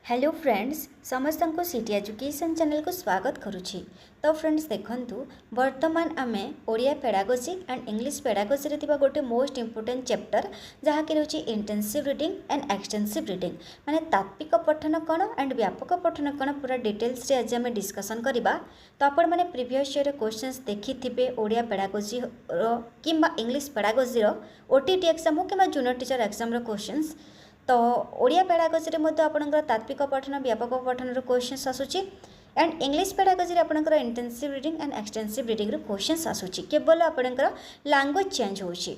Hello friends समस्त को city education channel को स्वागत करुच्ची। तो फ्रेंड्स देखंतु वर्तमान आमे Odia pedagogy and English pedagogy रे थिबा गोटे मोस्ट इंपोर्टेंट चैप्टर जहा कि रहउची intensive reading and extensive reading माने तात्विक पठन कोन एंड व्यापक पठन कोन पूरा डिटेल्स रे आज आमे डिस्कशन करबा। तो आपण माने प्रीवियस ईयर क्वेश्चंस देखि थिबे ओडिया पेडागोजी रो किंबा इंग्लिश पेडागोजी रो ओटीटी एग्जाम हो किंबा जूनियर टीचर एग्जाम रो क्वेश्चंस। तो ओडिया पेडागोजी रे आपणकर तात्विक पठन व्यापक पठन क्वेश्चंस आसूची एंड इंग्लिश पेडागोजी आपणकर intensive reading and extensive reading questions आसूची केवल आपणकर लैंग्वेज चेंज होची।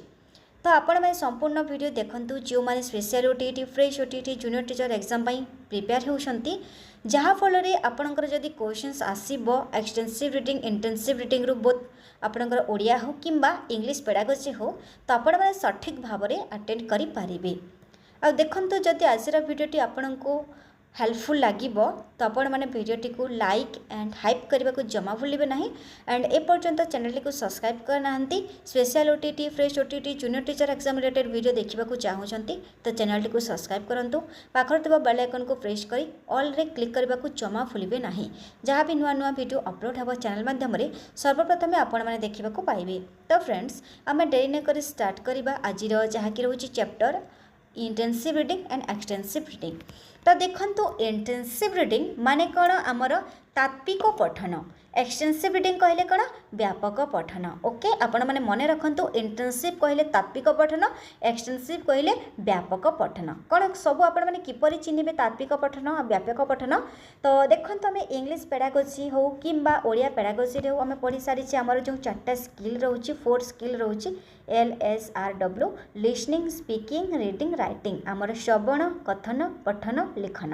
तो आपण में संपूर्ण वीडियो देखंतु जो माने special OTT fresh OTT junior teacher exam पई प्रिपेयर होउछंती जहा फल रे आपणकर जदी क्वेश्चंस आसीबो एक्सटेंसिव रीडिंग इंटेंसिव रीडिंग रो बोथ आपणकर ओडिया हो किंबा इंग्लिश पेडागोजी हो तो आपण माने सठिक भाव रे अटेंड करि पारिबे। आ देखंतु जदि आज वीडियोटी आपन को हेल्पफुल लगे तो आपण मैंने वीडियोटी को लाइक एंड हाइप करने को जमा भूलिए ना एंड ए पर्यंत चैनल को सब्सक्राइब करना special OTT fresh OTT junior teacher exam related video देखा चाहूँगी तो चैनल को सब्सक्राइब करूँ पाखर थोड़ा बेल आइकन को प्रेस कर ऑल रे क्लिक करने को जमा भूलिए ना जहाँ भी नुआ नुआ वीडियो अपलोड हम चैनल माध्यम सर्वप्रथम आपण मैंने देखा पाइबे। तो फ्रेंड्स आम डेरी नक स्टार्ट करवा आज जहाँ कि रोचे chapter intensive reading and extensive reading. तो देखंतु इंटेंसिव रीडिंग माने कौन आमर तात्विक पठन एक्सटेंसिव रीडिंग कहले कौन व्यापक पठन। ओके आपण माने मन रखंतु इंटेंसिव कहले तात्विक पठन एक्सटेंसिव कहले व्यापक पठन कौन सब आपण माने किपरि चिन्हिबे तात्विक पठन और व्यापक पठन। तो देखंतु आमे इंग्लिश पेडागोजी हो किंबा ओडिया पेडागोजी रे हो आमे पढ़ी सारी आमर जो चारटा स्किल रहउची 4 स्किल रहउची LSRW listening speaking reading writing आमर श्रवण कथन पठन लिखन।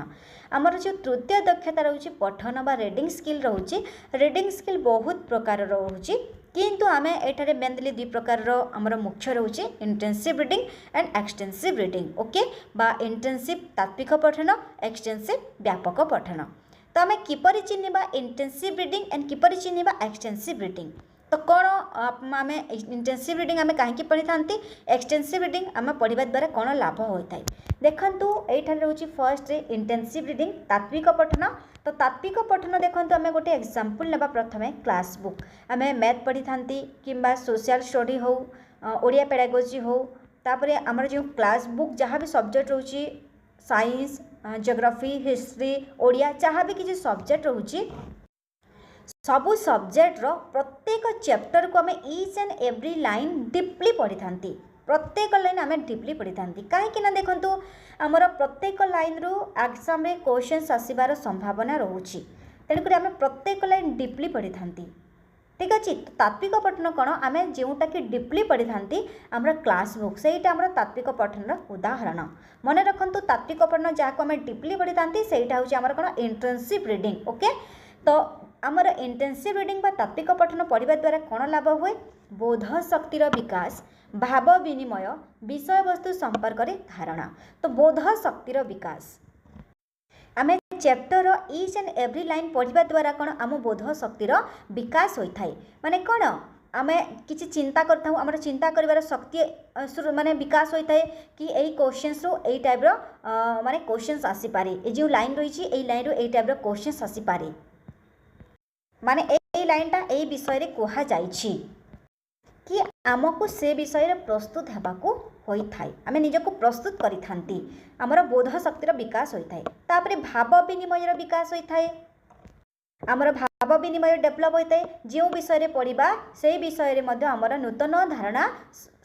आमर जो तृतीय दक्षता रहउची पठन बा रीडिंग स्किल रहउची रीडिंग स्किल बहुत प्रकार रहउची किंतु आमे एठारे मेनली दुई प्रकार आमर मुख्य रहउची intensive reading and extensive reading. Okay बा इंटेंसिव तात्विक पठन एक्सटेंसिव व्यापक पठन। तो आमे किपरि चिन्हिबा इंटेंसिव रीडिंग एंड किपरि चिन्हिबा एक्सटेंसिव रीडिंग। तो कौन आम इंटेंसिव रीडिंग आम कहीं पढ़ी था एक्सटेंसिव रीडिंग आम पढ़ा द्वारा कौन लाभ होता है देखंतु एठार रोची फर्स्ट इंटेंसिव रीडिंग तात्विक पठन। तो तात्विक पठन देखंतु आम गोटे एग्जांपल नेबा प्रथमे क्लास बुक आम मैथ पढ़ी था कि सोशल स्टडी हो ओडिया पेडागोजी हो तापरे आमर जो क्लास बुक जहाँ भी सब्जेक्ट रोची साइंस जियोग्राफी हिस्ट्री ओडिया जहाँ भी किसी सब्जेक्ट रोची सबू सब्जेक्ट रो प्रत्येक चैप्टर को आम each and every line deeply पढ़ी था प्रत्येक लाइन आम डीपली पढ़ी था कहीं देखंतु आमर प्रत्येक लाइन रु एग्जाम रे क्वेश्चंस आसीबार संभावना रोची तेणुक आम प्रत्येक लाइन डीपली पढ़ी था। ठीक अच्छे तात्विक पठन कौन आम जोटा कि डीपली पढ़ी था आम क्लास बुक से तात्विक पठन उदाहरण मन रखु तात्विक पठन जहाँ को आम डीपली पढ़ी था सहीटा हूँ आम कौन इंटेंसिव रीडिंग। ओके तो आमर इंटेंसिव रीडिंग बा तात्विक पठन पढ़ा द्वारा कौन लाभ हुए बोध शक्तिर विकास भाव विनिमय विषय वस्तु संपर्क रे धारणा। तो बोध शक्तिर विकास आम chapter each and every line पढ़ा द्वारा कौन आम बोध शक्तिर विकास होता है माने कौन आम किसी चिंता करता आम चिंता कर शक्ति माने विकास होता है कि यही क्वेश्चंस रो यही टाइप रो माने क्वेश्चंस आसीपारे जो लाइन रही है लाइन रो यही टाइप रो क्वेश्चंस आसीपारे माने ए लाइनटा ए विषय रे कहा जाइछि कि आमको से विषय रे प्रस्तुत हेबाकू होइथाय आमे निजको प्रस्तुत करि थांती हमर बोध शक्तिर विकास होइथाय तापरे भाव विनिमय रो विकास होइथाय हमर भाव विनिमय डेभलप होइथाय जो विषय रे पढ़िबा से विषय रे मध्ये हमर नूतन धारणा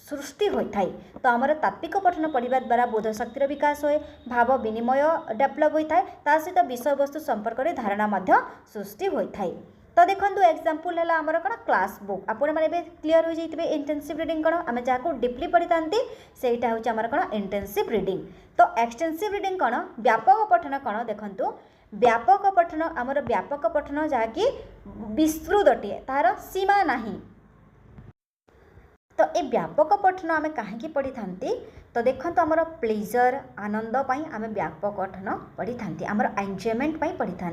सृष्टि होइथाय। तो हमर तात्विक पठन पढ़ा द्वारा बोध शक्तिर विकास होए भाव विनिमय डेभलप होइथाय ता सहित विषय वस्तु संपर्क रे धारणा मध्ये सृष्टि होइथाय। तो देखो एग्जांपल है आमर कौन क्लास बुक आपण मैंने क्लीयर हो जाइए इंटेंसिव रीडिंग कौन आम जहाँ डीपली पढ़ी था सहीटा हूँ आमर कौन इंटेंसिव रीडिंग। तो एक्सटेंसिव रीडिंग कौन व्यापक पठन कौन देखु व्यापक पठन आमर व्यापक पठन जहाँकि विस्तृतटे तार सीमा नहीं। तो ये व्यापक पठन आम कहीं पढ़ी था तो देखो आमर प्लेजर आनंद आम व्यापक पठन पढ़ी था आमर एंजॉयमेंट पढ़ी था।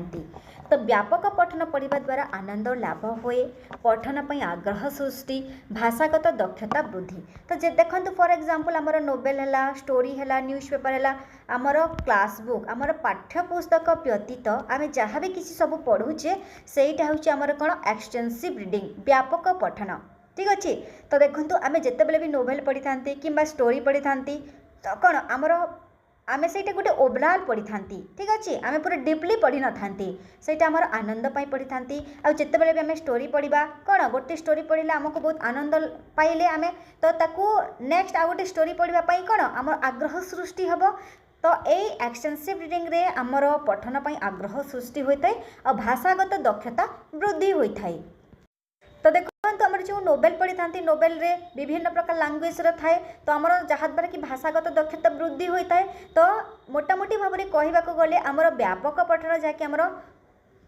तो व्यापक पठन पढ़ा द्वारा आनंद लाभ हुए, पठन पर आग्रह सृष्टि, भाषागत दक्षता वृद्धि। तो जे देखो फॉर एग्जांपल आमर नोवेल है, स्टोरी है, न्यूज़ पेपर है, आमर क्लास बुक आमर पाठ्यपुस्तक व्यतीत आम जहाँ भी किसी सब पढ़ुचे सेटा हूँ आमर कौन एक्सटेंसिव रीडिंग व्यापक पठन। ठीक अच्छे। तो देखो आम जिते भी नोवेल पढ़ी था कि स्टोरी पढ़ी था तो कौन आमर आम से गोटे ओवरऑल पढ़ी था। ठीक अच्छे। आम पूरा डीपली पढ़ी न था से आमर आनंद पढ़ी था। आते भी आम स्टोरी पढ़ा कौन गोटे स्टोरी पढ़ले आमको बहुत आनंद पाइले आम तो ताकू नेक्स्ट आ गोटे स्टोरी पढ़ाई कौन आम आग्रह सृष्टि हम। तो यही एक्सटेंसिव रीडिंग रे आमर पठन पर आग्रह सृष्टि होता है और भाषागत दक्षता वृद्धि होता है। तो देखो आम जो नोवेल पढ़ी था नोवेल रे विभिन्न प्रकार लैंग्वेज थाए तो आमर जहाँद्वारा कि भाषागत दक्षता वृद्धि होता है। तो मोटामोटी भाव में कहवाक गले आमर व्यापक पठन जहाँकि आमर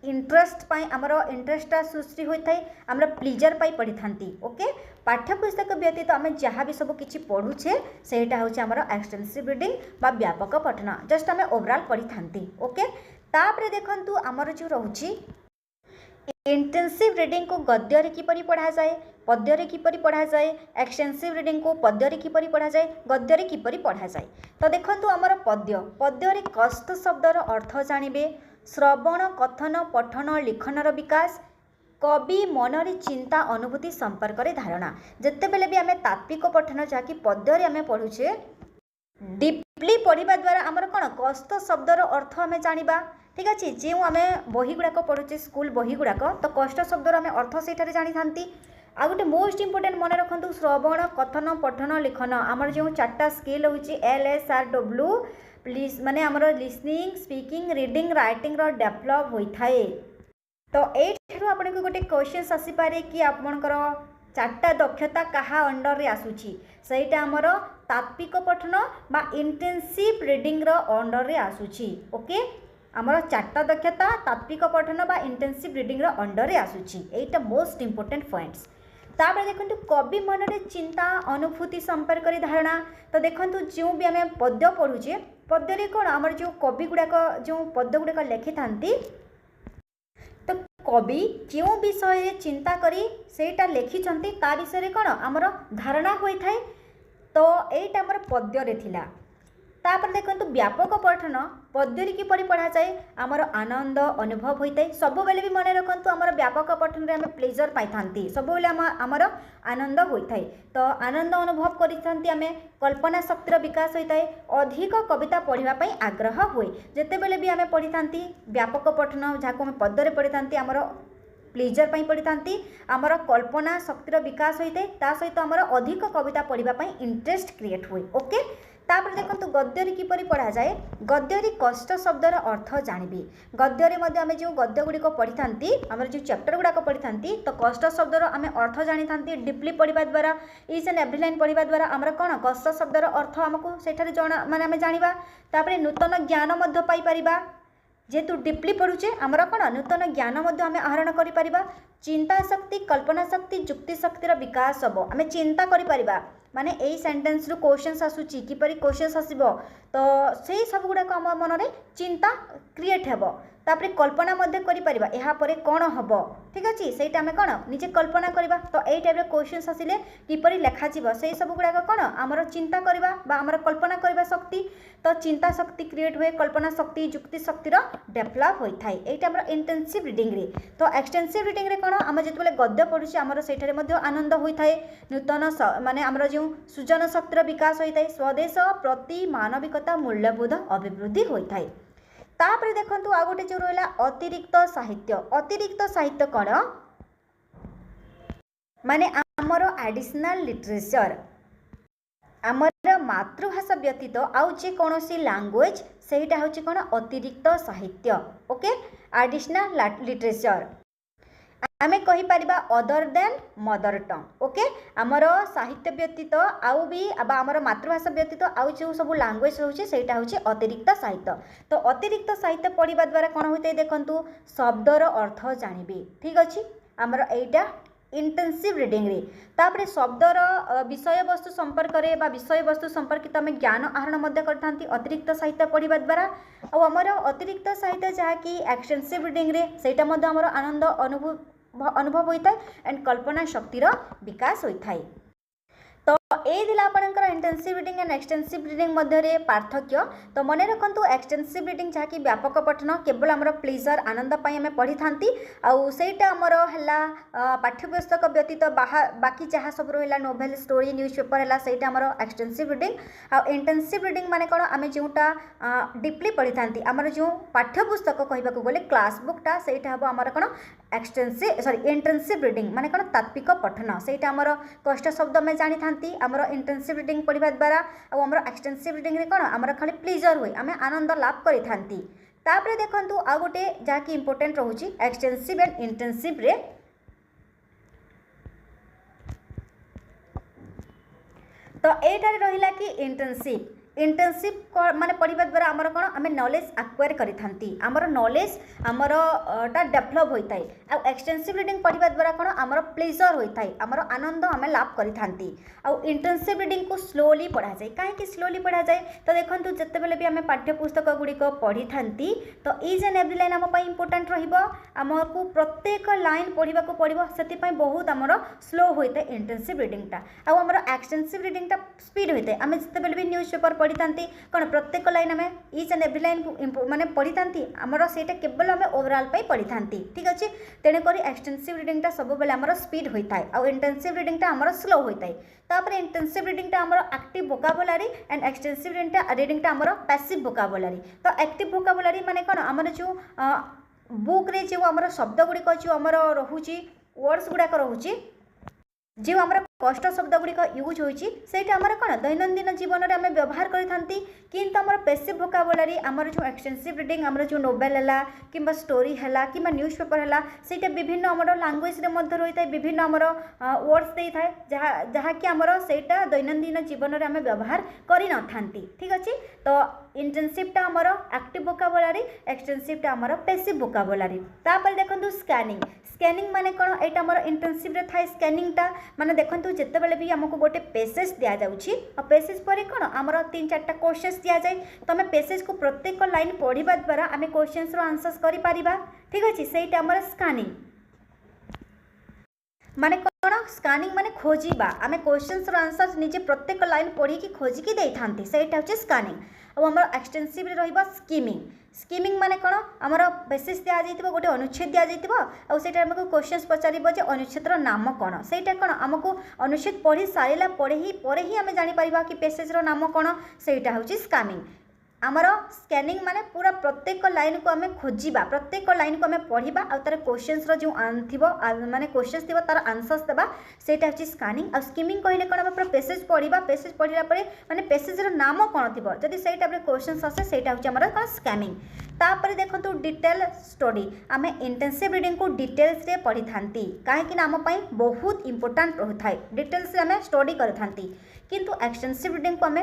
इंटरेस्ट पाई आमर इंटरेस्टा सृष्टि होता है आमर प्लीजर पाई पढ़ी था। ओके। पाठ्यपुस्तक व्यतीत आम जहाँ भी सब किसी पढ़ुचे सेटा हूँ आमर एक्सटेंसिव रीडिंग बा व्यापक पठन जस्ट आम ओवरऑल पढ़ी था। ओके। तापर देखंतु आमर जो रोची इंटेंसिव रीडिंग को गद्य रे किपरि पढ़ा जाए, पद्य रे किपरि पढ़ा जाए, एक्सटेंसिव रीडिंग को पद्य रे किपरि पढ़ा जाए, गद्य रे किपरि पढ़ा जाए। तो देखंतु आमर पद्य पद्य रे कष्ट शब्दर अर्थ जानिबे, श्रवण कथन पठन लिखनर विकास, कवि मनरी चिंता अनुभूति संपर्क रे धारणा। जेते बेले भी आमे तात्विक पठन जहाँकि पद्य रे आमे पढ़ुचे डीपली पढ़ा द्वारा आमर कौन कष्ट शब्दर अर्थ आम जाना। ठीक अच्छे। जो आम बही गुड़ाक पढ़ुचे स्कूल बही गुड़ाक तो कष्ट शब्दर आम अर्थ से जानी था। आ गोटे मोस्ट इंपोर्टेंट मन रखु श्रवण कथन पठन लिखन आमर जो 4टा स्किल होची LSRW प्लीज माने आमर listening speaking reading writing develop होता है। तो ये आपन को गोटे क्वेश्चन आसीपे कि आपणकर 4टा दक्षता कहा अंडर रे आसुची सेटा आमर तात्विक पठन बा इंटेंसिव रीडिंग रो अंडर रे आसुची। ओके। आमर 4टा दक्षता तात्विक पठन बा इंटेंसिव रीडिंग रो अंडर रे आसुची। एटा मोस्ट इंपोर्टेंट पॉइंट्स। तापर देखंतु कवि मन रे चिंता अनुभूति संपर्क रे धारणा। तो देखंतु जो भी आम पद्य पढ़ुचे पद्य रे कोन आमर जो कवि गुड़ाक जो पद्य गुड़ाक लिखि थांती तो कवि जो विषय चिंता करी सेटा लिखिछंती ता विषय कौन आमर धारणा होता है। तो यहीटा आमर पद्य रे थिला। तापर देखंतु व्यापक पठन पद्य रे किपरि पढ़ा जाए आमर आनंद अनुभव होता है। सब बेले भी मन रखंतु आमर व्यापक पठन रे आम प्लेजर पाई थांती सब बेले आमर आनंद होता है। तो आनंद अनुभव करि थांती आमे कल्पना शक्तिर विकास होता है। अधिक कविता पढ़िबा पई आग्रह हुए जेते बेले भी आमे पढ़ी थांती व्यापक पठन जाको आमे पद्य रे पढ़ी थांती आमर प्लेजर पाई पढ़ी थांती आमर कल्पना शक्तिर विकास होता है ता सहित आमर अधिक कविता पढ़िबा पई इंटरेस्ट क्रिएट हुए। ओके। तापर देखंतु गद्य रे किपरि पढ़ा जाए गद्य रे कष्ट शब्दर अर्थ जानिबी। गद्य रे मध्ये आमे जो गद्य गुडी को पढ़ी थांती आमर जो चैप्टर गुडा को पढ़ी थांती तो कष्ट शब्दर आमे अर्थ जानि थांती डीपली पढ़िबा द्वारा ईच एंड एवरी लाइन पढ़िबा द्वारा आमर कोन कष्ट शब्दर अर्थ हमको सेठारे जणा माने आमे जानिबा। तापर नूतन ज्ञान मध्ये पाई परिबा जेतु डीपली पढ़ुचे आमर कौन नूतन ज्ञान आम आहरण कर। चिंता शक्ति कल्पना शक्ति युक्ति शक्तिर विकास हम आम चिंता कर माने यही सेंटेंस रु क्वेश्चंस आसूची किपरि क्वेश्चंस आसीबो तो से सब गुड़ाक आम मन में चिंता क्रिएट हेब। तापर कल्पना मध्य करिपरिबा एहा परे कौन हम। ठीक अच्छे। सेटा आम कौन निजे कल्पना करबा तो यही टाइप क्वेश्चंस आसिले किपरि लेखा जीव से सब गुड़ाक कौन आमर चिंता करबा बा आमर कल्पना करबा शक्ति। तो चिंता शक्ति क्रिएट हुए कल्पना शक्ति युक्ति शक्तिर डेभलप होता है। यही आमर इंटेंसिव रीडिंग रे। तो एक्सटेंसिव रीडिंग रे कौन आम जिते गद्य पढ़ुचे आमर सेठारे मध्य आनंद होता है नूतन माने आमर जो सृजन शक्तिर विकास होता है स्वदेश प्रति मानविकता मूल्यबोध अभिवृद्धि होता है। तापर देखंतु आ गोटे जो रहा अतिरिक्त साहित्य। अतिरिक्त साहित्य कौन माने आमर एडिशनल लिटरेचर आमर मातृभाषा व्यतीत आउ जे कौनसी लैंग्वेज सेटा होची कौन अतिरिक्त साहित्य। ओके। एडिशनल लिटरेचर आमे कहि परिबा other than mother tongue. Okay. आमर साहित्य व्यतीत आउ भी आमर मातृभाषा व्यतीत आउ जो सब लैंग्वेज होची सेटा होची अतिरिक्त साहित्य। तो अतिरिक्त साहित्य पढ़िबा द्वारा कौन होते देखंतु शब्दर अर्थ जानिबे। ठीक अछि। आमर एटा इंटेंसिव रीडिंग रे तापर शब्दर विषय वस्तु संपर्क रे बा विषय वस्तु संपर्कित आम ज्ञान आहरण मध्य करथांती अतिरिक्त साहित्य पढ़िबा द्वारा आ हमर अतिरिक्त साहित्य जहाँकि एक्सटेंसिव रीडिंग रे सेटा मध्य हमर आनंद अनुभव होता है एंड कल्पना शक्तिर विकास होता है। तो ये दिला आपनकर intensive reading and extensive reading मध्य पार्थक्य। तो मन रखु एक्सटेंसिव रीडिंग जहाँकि व्यापक पठन केवल आमर प्लेजर आनंद आम पढ़ी था आईटा आमर है पाठ्यपुस्तक व्यतीत बाकी जहाँ सब रहा नोवेल स्टोरी न्यूज पेपर है सहीटा आमर एक्सटेंसिव रीडिंग आ इंटेंसिव रीडिंग माने कौन आम जोटा डीपली पढ़ी था आमर जो पाठ्यपुस्तक कहवाक गले क्लास बुकटा से आमर कौन एक्सटेंसिव सॉरी इंटेंसिव रीडिंग माने कौन तात्विक पठन से आमर कष्ट शब्द आम जानी था आमर इंटेंसिव रीडिंग पढ़ा द्वारा आमर एक्सटेंसिव रीडिंग रे कौन आमर खाली प्लेजर हुए आम आनंद लाभ करी थांती। तापरे देखंतु आ गोटे जहाँकि इंपोर्टेंट रोची एक्सटेंसिव एंड इंटेंसिव रे तो एटारे रहिला कि इंटेंसिव माने पढ़ा द्वारा आमर कौन आम नॉलेज एक्वायर करी थांती आमर नॉलेज आमर टा डेभलप होता है आ एक्सटेंसिव रीडिंग पढ़ा द्वारा कौन आमर प्लेजर होता है आमर आनंद आम लाभ करी थांती आ इंटेंसिव रीडिंग को स्लोली पढ़ा जाए कहीं स्लोली पढ़ा जाए तो देखो जिते बेले भी आम पाठ्यपुस्तक गुड़िक पढ़ी थांती तो ईच एंड एवरी लाइन आम इंपोर्टेंट रमको प्रत्येक लाइन पढ़ा पड़ो से बहुत आमर स्लो होता है इंटेंसिव रीडिंगटा आमर एक्सटेंसिव रीडिंगटा स्पीड होता है आम जिते बेले भी न्यूज पेपर पढ़ी था कौन प्रत्येक लाइन आम ईच एंड एवरी लाइन माने पढ़ी था आमर से केवल आम ओवरऑल पढ़ी था ठीक अच्छे तेणुक एक्सटेंसिव रीडिंगटा सब बेले आमर स्पीड होता है आ इंटेंसिव रीडिंगटा आमर स्लो होता है। तापर इंटेंसिव रीडिंगटा आमर एक्टिव वोकाबुलारी एंड एक्सटेंसिव रीडिंगटा आमर पैसिव वोकाबुलारी। तो एक्टिव वोकाबुलारी माने कौन आमर जो बुक रे जो आमर शब्द गुड़िक जो आमर रोचे वर्ड्स गुड़ाक रोचे जो आमर कष्ट शब्द गुड़िक यूज होता आमर कौन दैनंदिन जीवन में आम व्यवहार करती किंतु आमर पैसिव वोकाबुलारी आमर जो एक्सटेंसिव रीडिंग आमर जो नोवेल है कि स्टोरी है कि न्यूज पेपर है से विभिन्न आमर लैंग्वेज रही है विभिन्न आमर वर्ड्स दे था जहाँ कि आमर से दैनंदिन जीवन में आम व्यवहार कर ठीक अच्छे। तो इंटेंसिवटा आमर एक्टिव वोकाबुलारी एक्सटेंसिवटा आमर पैसिव वोकाबुलारी। तापर देखो स्कैनिंग स्कैनिंग माने कौन एटा आमर इंटेंसिव रे थाए स्कैनिंगटा माने देखो जिते बेले भी आमको गोटे पेसेज दि जाऊँगी और पेसेज पर कौन आमर 3-4टा क्वेश्चंस दि जाए तो आम पेसेज को प्रत्येक लाइन पढ़ा द्वारा आम क्वेश्चंस आंसर्स कर ठीक अच्छे से आमर स्कैनिंग माने कौन स्कैनिंग माने खोजा आम क्वेश्चंस आंसर निजे प्रत्येक लाइन पढ़ी खोजिकी दे था से स्कैनिंग और एक्सटेंसिव रहा स्कीमिंग स्कीमिंग माने कौन आमर बेसिस दि जाइए गोटे अनुच्छेद दि जाइए आमको क्वेश्चंस पचार अनुच्छेद नाम कौन से कौन आमको अनुच्छेद पढ़ी सारा पर ही आम जापर कि पेसेजर नाम कौन से हूँ स्कैमिंग। आमर स्कैनिंग माने पूरा प्रत्येक लाइन को आम खोजा प्रत्येक लाइन को आम पढ़ा और तार क्वेश्चंस जो थी माने क्वेश्चंस थी तार आंसर्स देवा सेटा हूँ स्कैनिंग। आ स्कीमिंग कहले कौन आम पूरा पेसेज पढ़ला माने पेसेजर नाम कौन थी जदि से क्वेश्चंस आसे से हूँ आमर कौन स्कैनिंग। तापर देखो डिटेल स्टडी आम इंटेंसिव रीडिंग को डिटेल्स रे पढ़ी था कहीं आम बहुत इंपोर्टेंट रोता है डिटेल्स आम स्टडी करता किंतु एक्सटेंसिव रीडिंग को आम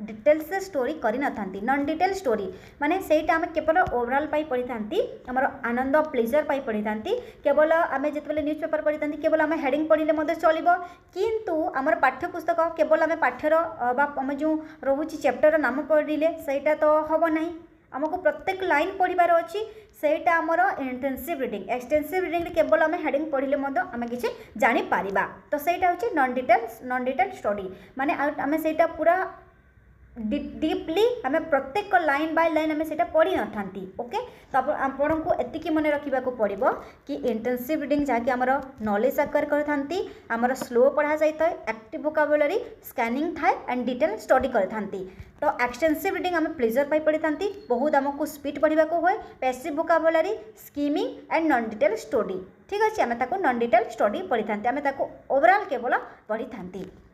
डिटेल्स से स्टोरी करी न थांती नॉन डिटेल स्टोरी माने सेटा आम केवल ओवरऑल पाई पढ़ी थांती आमर आनंद प्लेजर पाई पढ़ी थांती केवल आम जिते न्यूज पेपर पढ़ी थांती केवल आम हेडिंग पढ़ले मध्य चलिबो किंतु आमर पाठ्यपुस्तक केवल आम पाठ्यर आम जो रोचे चैप्टर नाम पढ़ले सेटा तो हम ना आमको प्रत्येक लाइन पढ़ार अच्छी सेटा आमर इंटेंसिव रीडिंग। एक्सटेंसिव रीडिंग केवल आम हेडिंग पढ़ले आम किसी जापर तो सेटा हूँ नॉन डिटेल स्टडी माने आम सेटा पूरा डीपली आम प्रत्येक लाइन बाय लाइन आम से पढ़ी न था ओके। तो आपण को एतिकी मन रखा पड़ो कि इंटेंसिव रीडिंग जहाँकि आमर नॉलेज एक्वायर करथांती आमर स्लो पढ़ा जाता है एक्टिव वोकाबुलारी स्कैनिंग थाए एंड डिटेल स्टडी करथांती। तो एक्सटेंसिव रीडिंग आम प्लेजर पाई पढ़ी था बहुत आमको स्पीड पढ़ा हुए passive vocabulary skimming and non detail study ठीक अच्छे आम नॉन डिटेल स्टडी पढ़ी था आम ओवरऑल केवल पढ़ी था।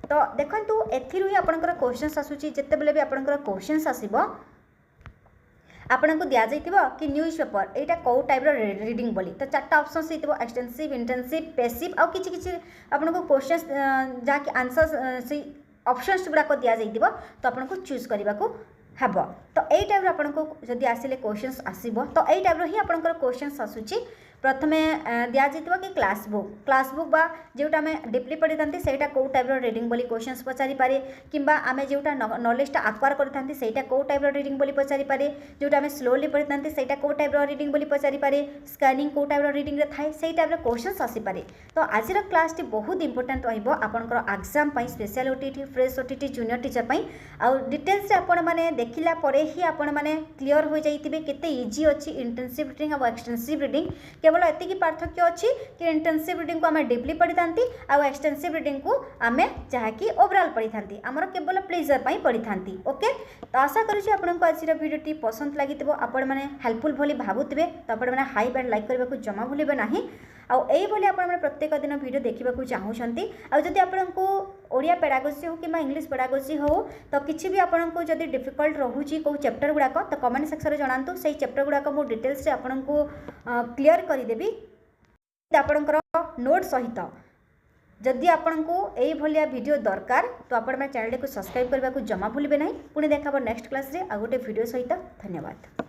तो देखो एथिरु ही आपनकर क्वेश्चंस आसुची जिते बेले भी आपनकर क्वेश्चंस आसीबो आपन को दिया जाइतिबो कि न्यूज पेपर एटा को टाइप रो रीडिंग बोली तो 4टा ऑप्शंस हितबो एक्सटेंसिव इंटेंसिव पैसिव आ किछि किछि आपन को क्वेश्चंस जा कि आंसर्स से ऑप्शंस गुडा को दिया जाइतिबो तो आपन को चूज करबा को हबो। तो एई टाइप रो आपन को जदी आसिले क्वेश्चंस आसीबो तो एई टाइप रो ही आपनकर क्वेश्चंस आसुची प्रथमे दिज्व कि क्लास बुक बा जोटा आम डीपली पढ़ी था सहीटा कौ टाइप रीडिंग बोली क्वेश्चंस पचारि पारे कि आम जोटा नॉलेजटा आक्वायर करते सहीटा कौ टाइप रीडिंग बोली पचारि पारे जोटा आम स्लोली पढ़ी था सहीटा कौ टाइप रीडिंग बोली पचारि पारे स्कैनिंग कौ टाइप रीडिंग थाए से टाइप क्वेश्चंस आसीपे। तो आज क्लास बहुत इंपोर्टेंट रहिबो आपनकर एग्जाम पई special OTT fresh OTT junior teacher पई आ डिटेल्स आपण माने देखिला परे ही आपण माने क्लियर हो जाइतिबे केते इजी अछि इंटेंसिव रीडिंग और एक्सटेंसिव रीडिंग। केवल एतिकी पार्थक्य अछि कि इंटेंसिव रीडिंग को आमे डीपली पढ़ी थांती आ एक्सटेंसिव रीडिंग को आमे जहा कि ओवरऑल पढ़ी थांती हमर केवल प्लेजर पई पढ़ी थांती। ओके, तो आशा करूछि आपनको आज वीडियोटी पसंद लागितिबो आपण माने हेल्पफुल भली भाबुतबे तो आपण माने हाई एंड लाइक करबा को जमा भूलिबे नाही आउ एई बोली आपण माने प्रत्येक दिन वीडियो देखिबा को चाहूछंती आ जदि आपनको ओडिया पेडागोजी हो कि इंग्लिश पेडागोजी हो तो किछि भी आपनको जदि डिफिकल्ट रहूची को चैप्टर गुडाक तो कमेंट सेक्शन रे जणांतु सेही चैप्टर गुडाक मो डिटेल्स रे आपनको क्लियर करि देबी आपणकर नोट सहित। जदि आपको यही भाया वीडियो दरकार तो आपण चैनल को सब्सक्राइब करने को जमा भूलिबे नहीं। पुणी देखा नेक्स्ट क्लास रे आ गोटे वीडियो सहित। धन्यवाद।